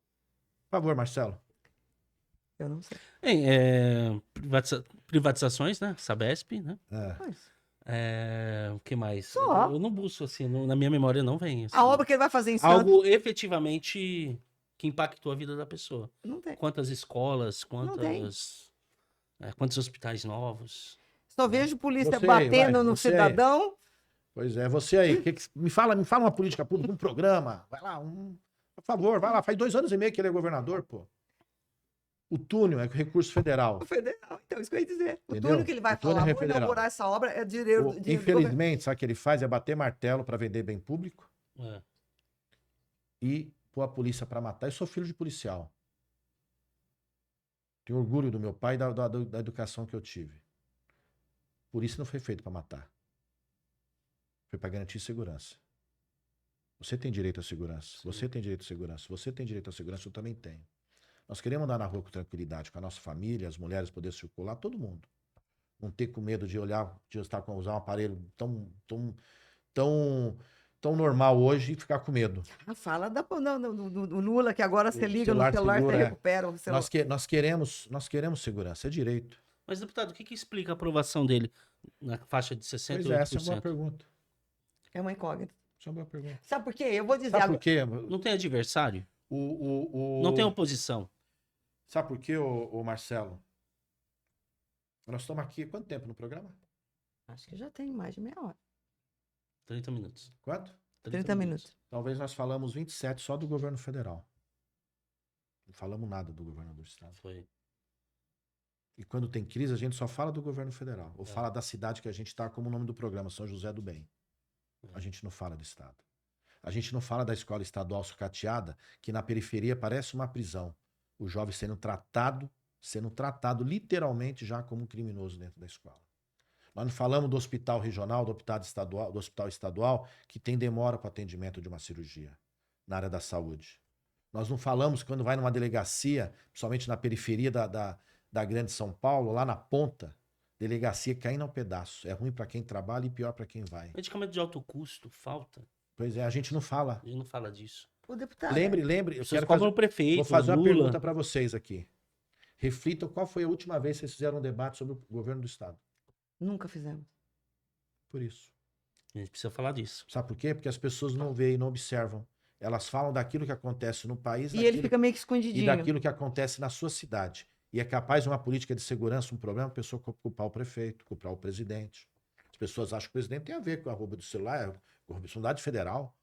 [SPEAKER 3] favor, Marcelo.
[SPEAKER 1] Eu não sei.
[SPEAKER 2] Bem, privatizações, né? Sabesp, né?
[SPEAKER 1] Mas
[SPEAKER 2] O que mais?
[SPEAKER 1] Só.
[SPEAKER 2] Eu não busco, assim, na minha memória não vem. Assim,
[SPEAKER 1] a obra que ele vai fazer em Santos
[SPEAKER 2] algo efetivamente que impactou a vida da pessoa.
[SPEAKER 1] não tem.
[SPEAKER 2] Quantas escolas,
[SPEAKER 1] tem.
[SPEAKER 2] quantos hospitais novos.
[SPEAKER 1] Só vejo polícia
[SPEAKER 3] Você aí,
[SPEAKER 1] batendo
[SPEAKER 3] vai,
[SPEAKER 1] no
[SPEAKER 3] você aí.
[SPEAKER 1] cidadão.
[SPEAKER 3] Pois é, você aí, me fala uma política pública, um programa. Vai lá, por favor, vai lá. Faz 2 anos e meio que ele é governador, pô. O túnel é recurso federal.
[SPEAKER 1] O federal, então, isso que eu ia dizer. O
[SPEAKER 3] Entendeu?
[SPEAKER 1] túnel que ele vai
[SPEAKER 3] O túnel
[SPEAKER 1] falar,
[SPEAKER 3] é
[SPEAKER 1] vou
[SPEAKER 3] federal.
[SPEAKER 1] inaugurar essa obra, é dinheiro do governo.
[SPEAKER 3] Infelizmente, sabe o que ele faz? É bater martelo para vender bem público
[SPEAKER 2] É.
[SPEAKER 3] e pôr a polícia para matar. Eu sou filho de policial. Tenho orgulho do meu pai e da educação que eu tive. Polícia não foi feito para matar. Foi para garantir segurança. Você tem direito à segurança.
[SPEAKER 2] Sim.
[SPEAKER 3] Você tem direito à segurança. Você tem direito à segurança, eu também tenho. Nós queremos andar na rua com tranquilidade, com a nossa família, as mulheres poder circular, todo mundo. Não ter com medo de usar um aparelho tão normal hoje e ficar com medo.
[SPEAKER 1] Fala do Lula, que agora você liga no
[SPEAKER 3] celular
[SPEAKER 1] celular,
[SPEAKER 3] segura,
[SPEAKER 1] você
[SPEAKER 3] é.
[SPEAKER 1] recupera o celular.
[SPEAKER 3] Nós queremos segurança, é direito.
[SPEAKER 2] Mas, deputado, o que explica a aprovação dele na faixa de
[SPEAKER 3] Pois
[SPEAKER 2] 68%?
[SPEAKER 3] é, essa é uma boa pergunta.
[SPEAKER 1] É uma incógnita.
[SPEAKER 3] Essa é uma boa pergunta.
[SPEAKER 1] Sabe por quê? Eu vou dizer
[SPEAKER 3] Sabe por
[SPEAKER 1] agora.
[SPEAKER 3] quê?
[SPEAKER 2] Não tem adversário?
[SPEAKER 3] O...
[SPEAKER 2] Não tem oposição?
[SPEAKER 3] Sabe por quê, o Marcelo? Nós estamos aqui há quanto tempo no programa?
[SPEAKER 1] Acho que já tem mais de meia hora.
[SPEAKER 2] 30 minutos.
[SPEAKER 3] Quanto?
[SPEAKER 1] 30 minutos.
[SPEAKER 3] Talvez nós falamos 27 só do governo federal. Não falamos nada do governador do estado.
[SPEAKER 2] Foi.
[SPEAKER 3] E quando tem crise, a gente só fala do governo federal. Ou
[SPEAKER 2] É.
[SPEAKER 3] fala da cidade que a gente está, como o nome do programa, São José do Bem. A gente não fala do estado. A gente não fala da escola estadual sucateada, que na periferia parece uma prisão. O jovem sendo tratado literalmente já como um criminoso dentro da escola. Nós não falamos do hospital regional, do hospital estadual, que tem demora para o atendimento de uma cirurgia na área da saúde. Nós não falamos quando vai numa delegacia, principalmente na periferia da grande São Paulo, lá na ponta, delegacia caindo ao pedaço. É ruim para quem trabalha e pior para quem vai.
[SPEAKER 2] Medicamento de alto custo, falta.
[SPEAKER 3] Pois é, a gente não fala.
[SPEAKER 2] A gente não fala disso.
[SPEAKER 1] O deputado.
[SPEAKER 3] Lembre, eu
[SPEAKER 2] Vocês
[SPEAKER 3] quero
[SPEAKER 2] cobram
[SPEAKER 3] fazer,
[SPEAKER 2] o prefeito,
[SPEAKER 3] vou fazer uma
[SPEAKER 2] Lula.
[SPEAKER 3] pergunta para vocês aqui. Reflitam qual foi a última vez que vocês fizeram um debate sobre o governo do estado.
[SPEAKER 1] Nunca fizemos.
[SPEAKER 3] Por isso.
[SPEAKER 2] A gente precisa falar disso.
[SPEAKER 3] Sabe por quê? Porque as pessoas não veem e não observam. Elas falam daquilo que acontece no país
[SPEAKER 1] E ele fica meio que
[SPEAKER 3] e
[SPEAKER 1] escondidinho.
[SPEAKER 3] daquilo que acontece na sua cidade. E é capaz de uma política de segurança, um problema, a pessoa culpar o prefeito, culpar o presidente. As pessoas acham que o presidente tem a ver com a roubo do celular, com a responsabilidade federal.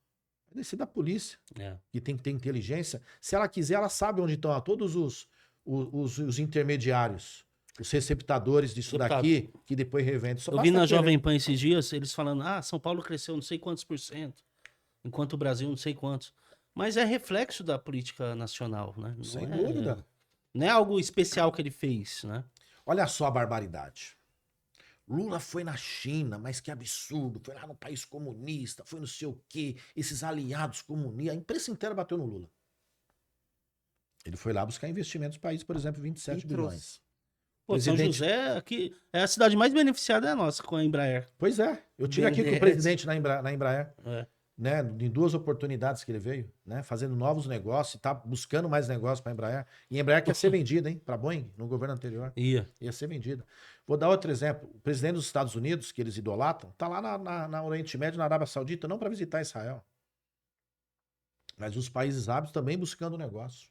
[SPEAKER 3] Vai descer da polícia,
[SPEAKER 2] É.
[SPEAKER 3] que tem que ter inteligência. Se ela quiser, ela sabe onde estão todos os intermediários, os receptadores disso
[SPEAKER 2] Deputado,
[SPEAKER 3] daqui, que depois revende. Só
[SPEAKER 2] eu vi
[SPEAKER 3] basta
[SPEAKER 2] na
[SPEAKER 3] querer.
[SPEAKER 2] Jovem Pan esses dias, eles falando, São Paulo cresceu não sei quantos por cento, enquanto o Brasil não sei quantos. Mas é reflexo da política nacional, né? Não
[SPEAKER 3] Sem
[SPEAKER 2] é,
[SPEAKER 3] dúvida.
[SPEAKER 2] Não é algo especial que ele fez, né?
[SPEAKER 3] Olha só a barbaridade. Lula foi na China, mas que absurdo. Foi lá no país comunista, foi não sei o quê. Esses aliados comunistas. A imprensa inteira bateu no Lula. Ele foi lá buscar investimentos no país, por exemplo, 27
[SPEAKER 1] E
[SPEAKER 3] bilhões.
[SPEAKER 1] trouxe.
[SPEAKER 2] Pô, São
[SPEAKER 3] Presidente-
[SPEAKER 2] José aqui é a cidade mais beneficiada, é a nossa, com a Embraer.
[SPEAKER 3] Pois é. Eu tive aqui com o
[SPEAKER 2] Verdade.
[SPEAKER 3] presidente na Embraer.
[SPEAKER 2] É.
[SPEAKER 3] Né, em 2 oportunidades que ele veio, né, fazendo novos negócios, tá buscando mais negócios para a Embraer. E a Embraer quer ser vendida, hein, para Boeing, no governo anterior. Ia ser vendida. Vou dar outro exemplo. O presidente dos Estados Unidos, que eles idolatram, tá lá na Oriente Médio, na Arábia Saudita, não para visitar Israel. Mas os países árabes também buscando negócio.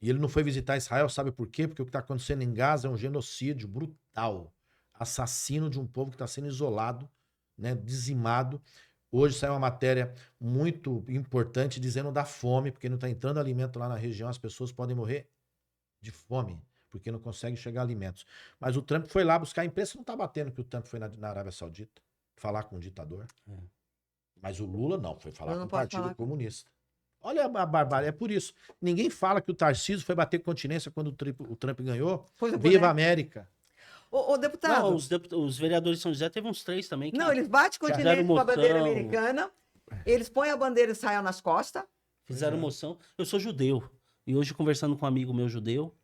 [SPEAKER 3] E ele não foi visitar Israel, sabe por quê? Porque o que está acontecendo em Gaza é um genocídio brutal. Assassino de um povo que está sendo isolado, né, dizimado. Hoje saiu uma matéria muito importante dizendo da fome, porque não está entrando alimento lá na região, as pessoas podem morrer de fome, porque não conseguem chegar a alimentos. Mas o Trump foi lá buscar, a imprensa não está batendo que o Trump foi na Arábia Saudita falar com o ditador.
[SPEAKER 2] É.
[SPEAKER 3] Mas o Lula não, foi falar
[SPEAKER 1] Lula
[SPEAKER 3] com
[SPEAKER 1] não
[SPEAKER 3] o
[SPEAKER 1] pode
[SPEAKER 3] Partido
[SPEAKER 1] falar com-
[SPEAKER 3] Comunista. Olha a barbárie, é por isso. Ninguém fala que o Tarcísio foi bater continência quando o Trump ganhou.
[SPEAKER 1] Pois é,
[SPEAKER 3] Viva a
[SPEAKER 1] né?
[SPEAKER 3] América.
[SPEAKER 1] Ô, deputado.
[SPEAKER 2] Não, os vereadores de São José teve uns 3 também. Que
[SPEAKER 1] Não, eles batem continente
[SPEAKER 2] fizeram
[SPEAKER 1] com a bandeira
[SPEAKER 2] moção.
[SPEAKER 1] americana, eles põem a bandeira de Israel nas costas.
[SPEAKER 2] Fizeram
[SPEAKER 3] Pois é.
[SPEAKER 2] moção. Eu sou judeu. E hoje, conversando com um amigo meu judeu,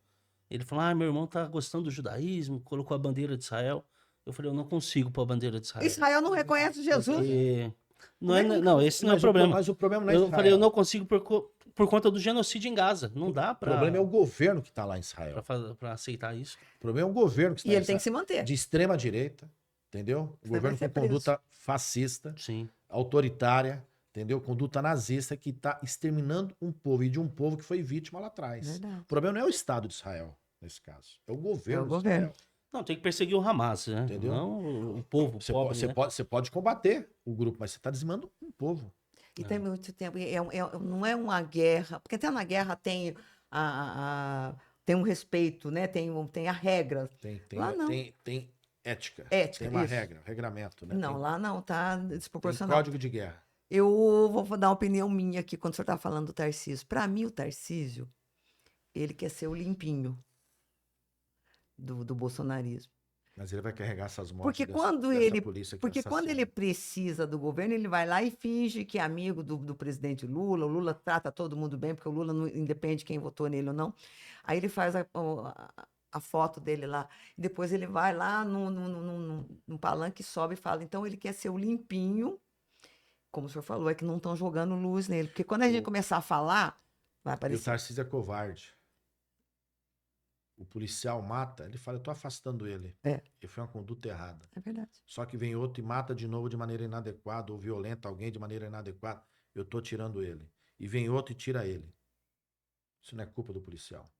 [SPEAKER 2] ele falou: meu irmão tá gostando do judaísmo, colocou a bandeira de Israel. Eu falei: eu não consigo pôr a bandeira de Israel.
[SPEAKER 1] Israel não reconhece Jesus.
[SPEAKER 2] Porque... Não,
[SPEAKER 1] Como é que-
[SPEAKER 2] não, esse não é o problema.
[SPEAKER 3] Mas o problema não é
[SPEAKER 2] Eu
[SPEAKER 3] Israel.
[SPEAKER 2] falei: eu não consigo por conta do genocídio em Gaza. Não dá
[SPEAKER 3] O
[SPEAKER 2] pra,
[SPEAKER 3] problema é o governo que está lá em Israel.
[SPEAKER 2] pra aceitar isso.
[SPEAKER 3] O problema é o governo que está
[SPEAKER 1] E
[SPEAKER 3] em
[SPEAKER 1] ele tem que
[SPEAKER 3] Israel.
[SPEAKER 1] se manter.
[SPEAKER 3] De extrema direita, entendeu? O
[SPEAKER 1] Senão
[SPEAKER 3] governo
[SPEAKER 1] vai
[SPEAKER 3] com
[SPEAKER 1] ser preso.
[SPEAKER 3] conduta fascista,
[SPEAKER 2] Sim.
[SPEAKER 3] autoritária, entendeu? Conduta nazista que está exterminando um povo e de um povo que foi vítima lá atrás.
[SPEAKER 1] Verdade.
[SPEAKER 3] O problema não é o Estado de Israel, nesse caso. É o governo
[SPEAKER 1] É o
[SPEAKER 3] de
[SPEAKER 1] governo.
[SPEAKER 3] Israel.
[SPEAKER 2] Não, tem que perseguir o Hamas, né?
[SPEAKER 3] Entendeu?
[SPEAKER 2] Não o povo
[SPEAKER 3] Você,
[SPEAKER 2] pobre,
[SPEAKER 3] pode, você,
[SPEAKER 2] né?
[SPEAKER 3] pode, você pode combater o grupo, mas você está dizimando um povo.
[SPEAKER 1] E tem muito tempo. Não é uma guerra, porque até na guerra tem, tem um respeito, né? Tem a regra.
[SPEAKER 3] Tem,
[SPEAKER 1] Lá não.
[SPEAKER 3] tem ética.
[SPEAKER 1] Ética,
[SPEAKER 3] Tem uma
[SPEAKER 1] isso.
[SPEAKER 3] regra, regramento. Né?
[SPEAKER 1] Não,
[SPEAKER 3] tem,
[SPEAKER 1] lá não, tá
[SPEAKER 3] tem
[SPEAKER 1] desproporcional.
[SPEAKER 3] código de guerra.
[SPEAKER 1] Eu vou dar uma opinião minha aqui quando o senhor está falando do Tarcísio. Para mim, o Tarcísio, ele quer ser o limpinho do bolsonarismo.
[SPEAKER 3] Mas ele vai carregar essas mortes
[SPEAKER 1] Porque
[SPEAKER 3] dessa,
[SPEAKER 1] quando
[SPEAKER 3] dessa
[SPEAKER 1] ele,
[SPEAKER 3] polícia que
[SPEAKER 1] porque quando
[SPEAKER 3] assassina.
[SPEAKER 1] ele precisa do governo, ele vai lá e finge que é amigo do presidente Lula. O Lula trata todo mundo bem, porque o Lula não independe de quem votou nele ou não. Aí ele faz a foto dele lá. E depois ele vai lá num palanque, sobe e fala. Então ele quer ser o limpinho, como o senhor falou, é que não estão jogando luz nele. Porque quando a gente começar a falar, vai
[SPEAKER 3] E o
[SPEAKER 1] aparecer.
[SPEAKER 3] Tarcísio é covarde. O policial mata, ele fala, eu tô afastando ele.
[SPEAKER 1] É.
[SPEAKER 3] E foi uma conduta errada.
[SPEAKER 1] É verdade.
[SPEAKER 3] Só que vem outro e mata de novo de maneira inadequada, ou violenta alguém de maneira inadequada, eu tô tirando ele. E vem outro e tira ele. Isso não é culpa do policial.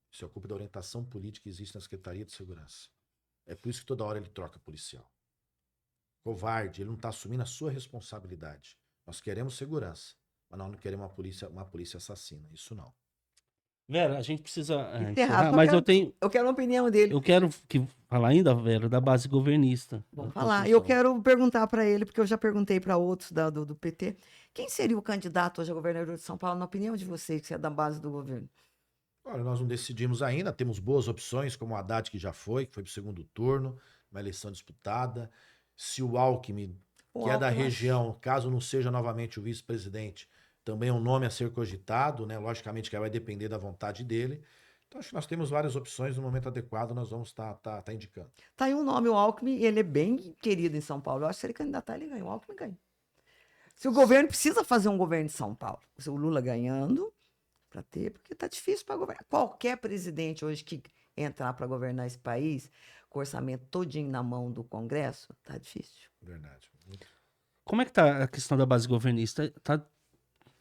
[SPEAKER 3] Isso é culpa da orientação política que existe na Secretaria de Segurança. É por isso que toda hora ele troca policial. Covarde, ele não está assumindo a sua responsabilidade. Nós queremos segurança, mas nós não queremos uma polícia assassina. Isso não.
[SPEAKER 2] Vera, a gente precisa
[SPEAKER 1] Encerrar,
[SPEAKER 2] encerrar,
[SPEAKER 1] só
[SPEAKER 2] mas
[SPEAKER 1] quero-
[SPEAKER 2] eu tenho.
[SPEAKER 1] Eu quero a opinião dele.
[SPEAKER 2] Eu quero falar ainda, Vera, da base governista.
[SPEAKER 1] Vamos
[SPEAKER 2] da
[SPEAKER 1] falar.
[SPEAKER 2] construção.
[SPEAKER 1] Eu quero perguntar para ele, porque eu já perguntei para outros do PT, quem seria o candidato hoje a governador de São Paulo, na opinião de vocês, que é da base do governo?
[SPEAKER 3] Olha, nós não decidimos ainda, temos boas opções, como o Haddad, que já foi para o segundo turno, uma eleição disputada. Se o Alckmin,
[SPEAKER 1] O
[SPEAKER 3] que é da
[SPEAKER 1] Alckmin,
[SPEAKER 3] região, caso não seja novamente o vice-presidente, também é um nome a ser cogitado, né? Logicamente que vai depender da vontade dele. Então, acho que nós temos várias opções, no momento adequado nós vamos estar indicando.
[SPEAKER 1] Tá aí um nome, o Alckmin, ele é bem querido em São Paulo. Eu acho que se ele candidatar, ele ganha. O Alckmin ganha. Se o governo precisa fazer um governo de São Paulo, se o Lula ganhando, para ter, porque tá difícil para governar. Qualquer presidente hoje que entrar para governar esse país, com o orçamento todinho na mão do Congresso, tá difícil.
[SPEAKER 3] Verdade.
[SPEAKER 2] Como é que tá a questão da base governista?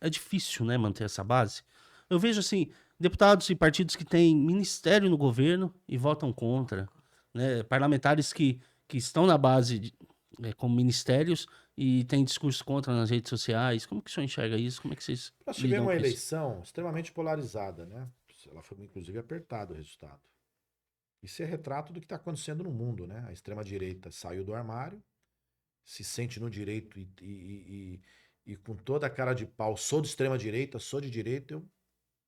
[SPEAKER 2] É difícil, né, manter essa base? Eu vejo, assim, deputados e partidos que têm ministério no governo e votam contra, né? Parlamentares que estão na base como ministérios e têm discurso contra nas redes sociais. Como que o senhor enxerga isso? Como é que vocês
[SPEAKER 3] Nós
[SPEAKER 2] lidam
[SPEAKER 3] tivemos uma
[SPEAKER 2] com isso?
[SPEAKER 3] eleição extremamente polarizada, né? Ela foi, inclusive, apertado o resultado. Isso é retrato do que está acontecendo no mundo, né? A extrema-direita saiu do armário, se sente no direito e com toda a cara de pau, sou de extrema-direita, sou de direita, eu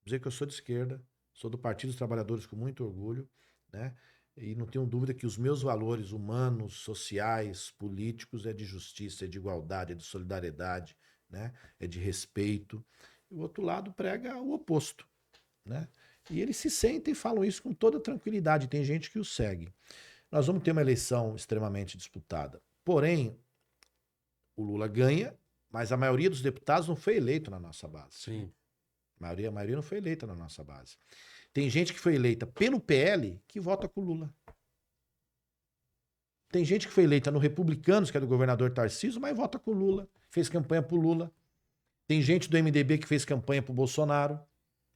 [SPEAKER 3] dizer que eu sou de esquerda, sou do Partido dos Trabalhadores com muito orgulho, né? E não tenho dúvida que os meus valores humanos, sociais, políticos é de justiça, é de igualdade, é de solidariedade, né? É de respeito. E o outro lado prega o oposto, né? E eles se sentem e falam isso com toda tranquilidade. Tem gente que o segue. Nós vamos ter uma eleição extremamente disputada. Porém, o Lula ganha, mas a maioria dos deputados não foi eleito na nossa base.
[SPEAKER 2] Sim.
[SPEAKER 3] A maioria não foi eleita na nossa base. Tem gente que foi eleita pelo PL que vota com o Lula. Tem gente que foi eleita no Republicanos, que é do governador Tarcísio, mas vota com o Lula. Fez campanha pro Lula. Tem gente do MDB que fez campanha pro Bolsonaro.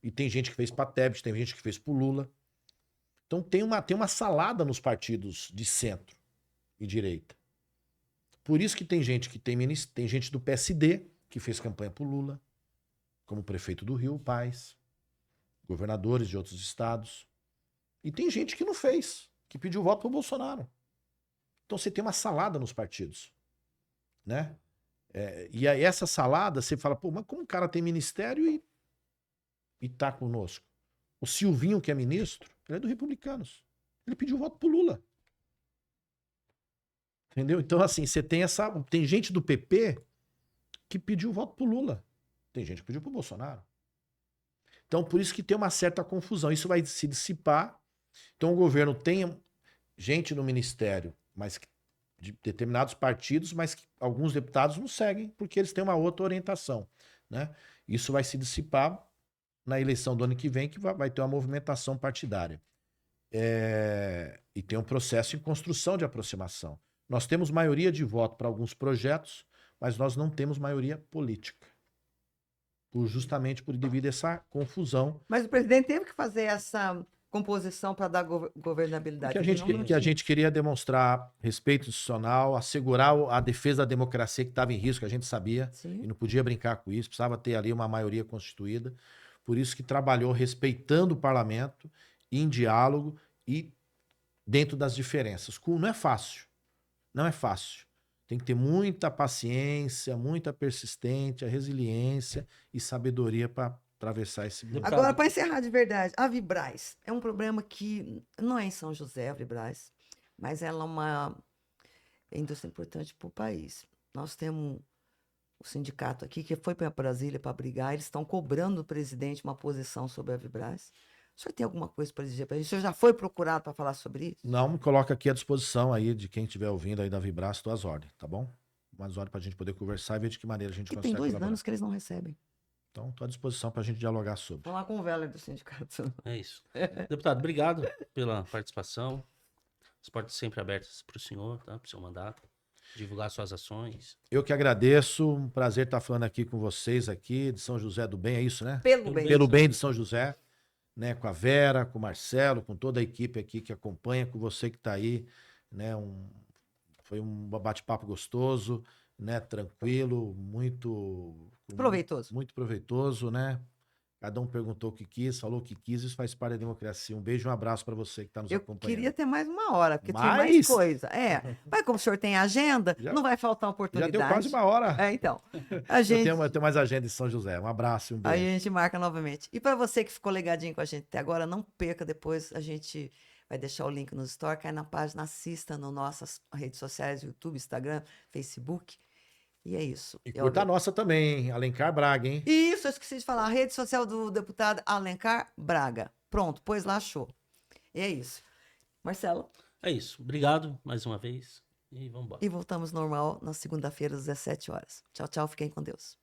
[SPEAKER 3] E tem gente que fez pra Tebet, tem gente que fez pro Lula. Então tem uma salada nos partidos de centro e direita. Por isso que tem gente tem gente do PSD que fez campanha pro Lula, como o prefeito do Rio, Paes, governadores de outros estados. E tem gente que não fez, que pediu voto pro Bolsonaro. Então você tem uma salada nos partidos, né? E aí essa salada, você fala, pô, mas como o cara tem ministério e tá conosco? O Silvinho, que é ministro, ele é do Republicanos. Ele pediu voto pro Lula. Entendeu? Então, assim, você tem tem gente do PP que pediu voto pro Lula. Tem gente que pediu pro Bolsonaro. Então, por isso que tem uma certa confusão. Isso vai se dissipar. Então, o governo tem gente no ministério, mas de determinados partidos, mas que alguns deputados não seguem, porque eles têm uma outra orientação, né? Isso vai se dissipar na eleição do ano que vem, que vai ter uma movimentação partidária. E tem um processo em construção de aproximação. Nós temos maioria de voto para alguns projetos, mas nós não temos maioria política. Justamente devido a essa confusão.
[SPEAKER 1] Mas o presidente teve que fazer essa composição para dar governabilidade.
[SPEAKER 3] Que a gente queria demonstrar respeito institucional, assegurar a defesa da democracia que estava em risco, que a gente sabia,
[SPEAKER 1] Sim.
[SPEAKER 3] e não podia brincar com isso, precisava ter ali uma maioria constituída. Por isso que trabalhou respeitando o parlamento, em diálogo e dentro das diferenças. Não é fácil. Não é fácil. Tem que ter muita paciência, muita persistência, resiliência e sabedoria para atravessar esse momento.
[SPEAKER 1] Agora, para encerrar de verdade, a Vibraz é um problema que não é em São José, a Vibraz, mas ela é uma indústria importante para o país. Nós temos o sindicato aqui que foi para Brasília para brigar, eles estão cobrando do presidente uma posição sobre a Vibraz. O senhor tem alguma coisa para dizer para a gente? O senhor já foi procurado para falar sobre isso?
[SPEAKER 3] Não, me coloca aqui à disposição aí de quem estiver ouvindo aí da Vibraz, tuas ordens, tá bom? Umas ordens para a gente poder conversar e ver de que maneira a gente
[SPEAKER 1] Que
[SPEAKER 3] consegue
[SPEAKER 1] tem 2
[SPEAKER 3] colaborar.
[SPEAKER 1] anos que eles não recebem.
[SPEAKER 3] Então, estou à disposição para a gente dialogar sobre.
[SPEAKER 1] Vamos lá com o Veller do sindicato.
[SPEAKER 2] É isso. Deputado, obrigado pela participação. As portas sempre abertas para o senhor, tá? Para o seu mandato. Divulgar suas ações.
[SPEAKER 3] Eu que agradeço, um prazer estar falando aqui com vocês aqui de São José do Bem, é isso, né? Pelo bem de São José, né? Com a Vera, com o Marcelo, com toda a equipe aqui que acompanha, com você que está aí, né? Foi um bate-papo gostoso, né? Tranquilo, muito
[SPEAKER 1] proveitoso.
[SPEAKER 3] Muito proveitoso, né? Cada um perguntou o que quis, falou o que quis, isso faz parte da democracia. Um beijo e um abraço para você que está nos acompanhando.
[SPEAKER 1] Eu queria ter mais 1 hora, porque tem mais coisa. Mas como o senhor tem agenda, não vai faltar oportunidade.
[SPEAKER 3] Já deu quase 1 hora.
[SPEAKER 1] Então.
[SPEAKER 3] Eu tenho mais agenda em São José. Um abraço e um beijo.
[SPEAKER 1] Aí a gente marca novamente. E para você que ficou ligadinho com a gente até agora, não perca, depois a gente vai deixar o link nos stories, cai na página, assista nas nossas redes sociais, YouTube, Instagram, Facebook. E é isso.
[SPEAKER 3] E curta a nossa também, hein? Alencar Braga, hein?
[SPEAKER 1] Isso, eu esqueci de falar. A rede social do deputado Alencar Braga. Pronto, pôs lá, show. E é isso. Marcelo.
[SPEAKER 2] É isso. Obrigado mais uma vez. E vamos embora.
[SPEAKER 1] E voltamos normal na segunda-feira às 17 horas. Tchau, tchau. Fiquem com Deus.